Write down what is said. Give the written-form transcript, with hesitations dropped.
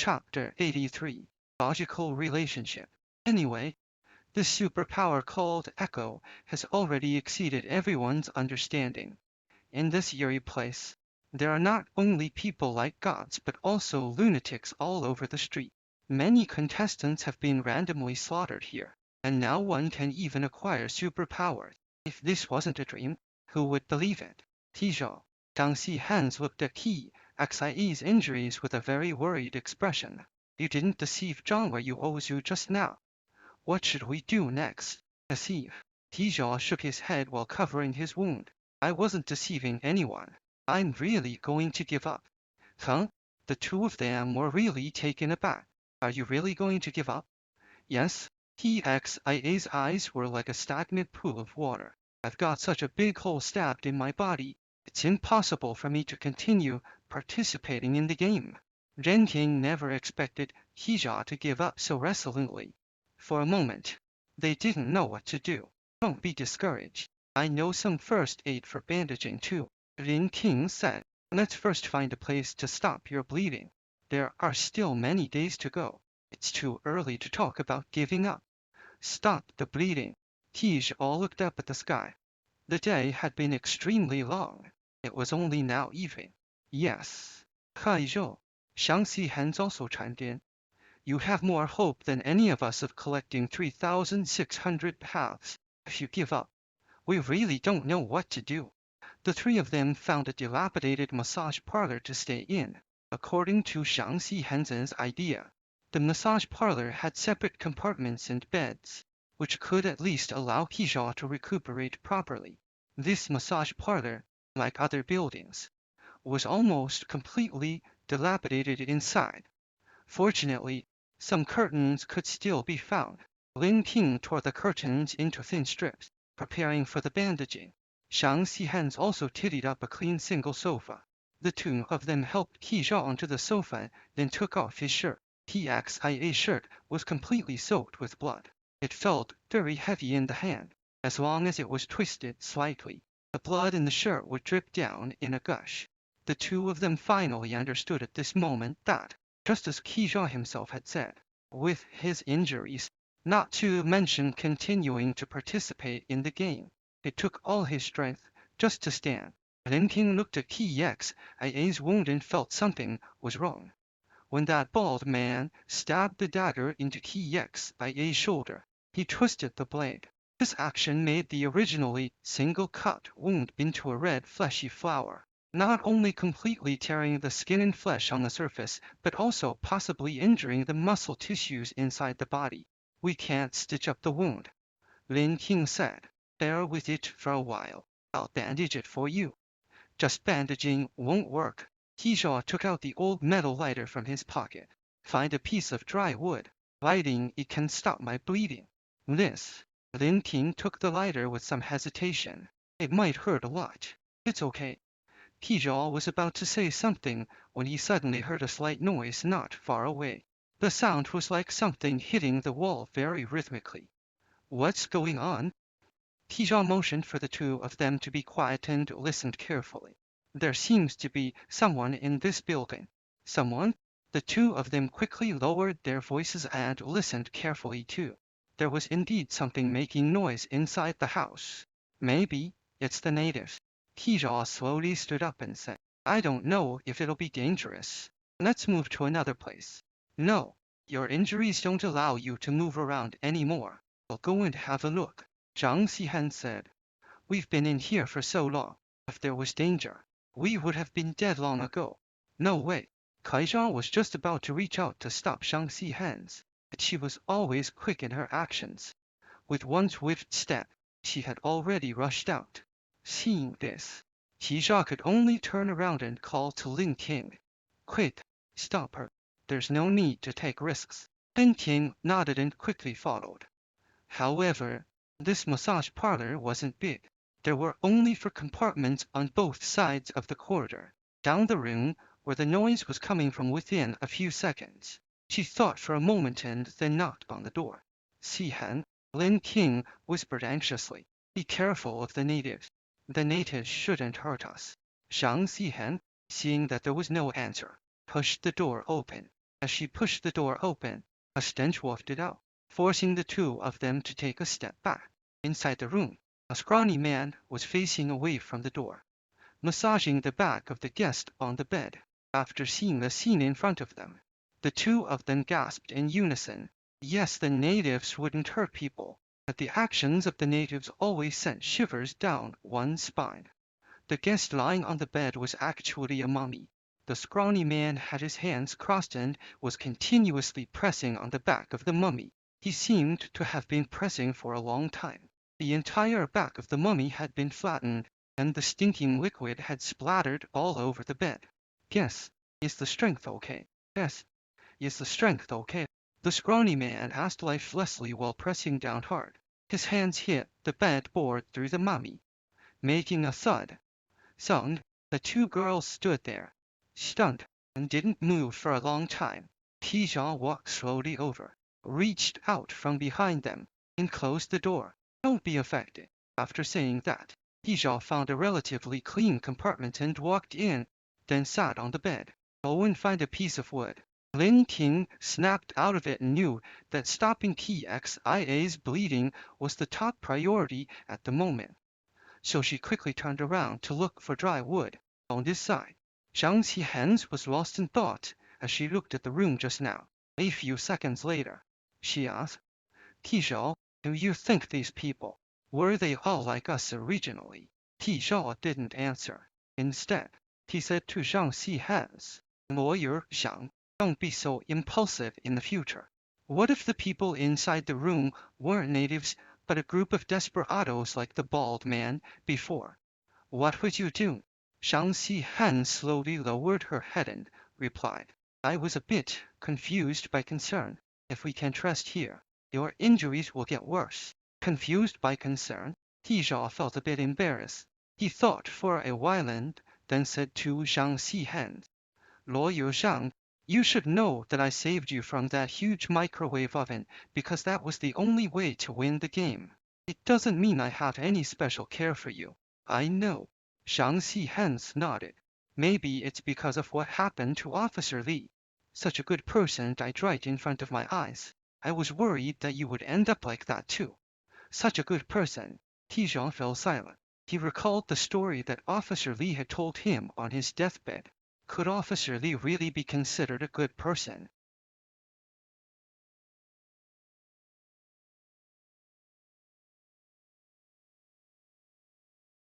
Chapter 83. Logical Relationship. Anyway, this superpower called Echo has already exceeded everyone's understanding. In this eerie place, there are not only people like gods but also lunatics all over the street. Many contestants have been randomly slaughtered here, and now one can even acquire superpowers. If this wasn't a dream, who would believe it? Tizhou. Zhang Xihan's looked at Xia's injuries with a very worried expression. You didn't deceive Zhang Wei Yuozhu just now. What should we do next? Deceive. Tizhou shook his head while covering his wound. I wasn't deceiving anyone. I'm really going to give up. Huh? The two of them were really taken aback. Are you really going to give up? Yes. Xia's eyes were like a stagnant pool of water. I've got such a big hole stabbed in my body, it's impossible for me to continue participating in the game. Ren King never expected Tizhou to give up so resolutely. For a moment, they didn't know what to do. Don't be discouraged. I know some first aid for bandaging too, Ren King said. Let's first find a place to stop your bleeding. There are still many days to go. It's too early to talk about giving up. Stop the bleeding. Tizhou looked up at the sky. The day had been extremely long. It was only now evening. Yes. Kaizhou. Zhang Xihan's also chimed in. You have more hope than any of us of collecting 3,600 paths. If you give up, we really don't know what to do. The three of them found a dilapidated massage parlor to stay in. According to Zhang Xihan's idea, the massage parlor had separate compartments and beds, which could at least allow Tizhou to recuperate properly. This massage parlor, like other buildings, was almost completely dilapidated inside. Fortunately, some curtains could still be found. Lin King tore the curtains into thin strips, preparing for the bandaging. Zhang Xihan also tittied up a clean single sofa. The two of them helped Tizhou onto the sofa, then took off his shirt. Xia's shirt was completely soaked with blood. It felt very heavy in the hand. As long as it was twisted slightly, the blood in the shirt would drip down in a gush. The two of them finally understood at this moment that, just as Tizhou himself had said, with his injuries, not to mention continuing to participate in the game, it took all his strength just to stand. Lin King looked at Xia's wound and felt something was wrong. When that bald man stabbed the dagger into Xia's shoulder, he twisted the blade. This action made the originally single-cut wound into a red fleshy flower, not only completely tearing the skin and flesh on the surface, but also possibly injuring the muscle tissues inside the body. We can't stitch up the wound, Lin King said. Bear with it for a while. I'll bandage it for you. Just bandaging won't work. Tizhou took out the old metal lighter from his pocket. Find a piece of dry wood. Lighting it can stop my bleeding. This. Lin King took the lighter with some hesitation. It might hurt a lot. It's okay. Tizhou was about to say something when he suddenly heard a slight noise not far away. The sound was like something hitting the wall very rhythmically. What's going on? Tizhou motioned for the two of them to be quiet and listened carefully. There seems to be someone in this building. Someone? The two of them quickly lowered their voices and listened carefully too. There was indeed something making noise inside the house. Maybe it's the natives. Tizhou slowly stood up and said, I don't know if it'll be dangerous. Let's move to another place. No, your injuries don't allow you to move around anymore. We'll go and have a look. Zhang Xihan said, We've been in here for so long. If there was danger, we would have been dead long ago. No way. Kaizhou was just about to reach out to stop Zhang Xihan's, but she was always quick in her actions. With one swift step, she had already rushed out. Seeing this, Tizhou could only turn around and call to Lin King. Quick, stop her. There's no need to take risks. Lin King nodded and quickly followed. However, this massage parlor wasn't big. There were only 4 compartments on both sides of the corridor. Down the room, where the noise was coming from within a few seconds. She thought for a moment and then knocked on the door. Xihan, Lin King whispered anxiously. Be careful of the natives. The natives shouldn't hurt us. Zhang Xihan, seeing that there was no answer, pushed the door open. As she pushed the door open, a stench wafted out, forcing the two of them to take a step back. Inside the room, a scrawny man was facing away from the door, massaging the back of the guest on the bed. After seeing the scene in front of them, the two of them gasped in unison. Yes, the natives wouldn't hurt people, but the actions of the natives always sent shivers down one's spine. The guest lying on the bed was actually a mummy. The scrawny man had his hands crossed and was continuously pressing on the back of the mummy. He seemed to have been pressing for a long time. The entire back of the mummy had been flattened, and the stinking liquid had splattered all over the bed. Yes, is the strength okay? Yes, is the strength okay? The scrawny man asked lifelessly while pressing down hard. His hands hit the bed board through the mummy, making a thud. Sound. The two girls stood there, stunned, and didn't move for a long time. Tijan walked slowly over, reached out from behind them, and closed the door. Don't be affected. After saying that, Tijan found a relatively clean compartment and walked in, then sat on the bed. Go and find a piece of wood. Lin Ting snapped out of it and knew that stopping TXIA's bleeding was the top priority at the moment, so she quickly turned around to look for dry wood. On this side, Zhang Xihan's was lost in thought as she looked at the room just now. A few seconds later, she asked, Tizhou, do you think these people, were they all like us originally? Tizhou didn't answer. Instead, he said to Zhang Xihan's lawyer, Zhang, don't be so impulsive in the future. What if the people inside the room weren't natives, but a group of desperados like the bald man before? What would you do? Zhang Xihan slowly lowered her head and replied, I was a bit confused by concern. If we can trust here, your injuries will get worse. Confused by concern, Tizhou felt a bit embarrassed. He thought for a while and then said to Zhang Xihan, Lawyer Zhang, you should know that I saved you from that huge microwave oven because that was the only way to win the game. It doesn't mean I have any special care for you. I know. Zhang Xihan nodded. Maybe it's because of what happened to Officer Li. Such a good person died right in front of my eyes. I was worried that you would end up like that too. Such a good person. Tijan fell silent. He recalled the story that Officer Li had told him on his deathbed. Could Officer Li really be considered a good person?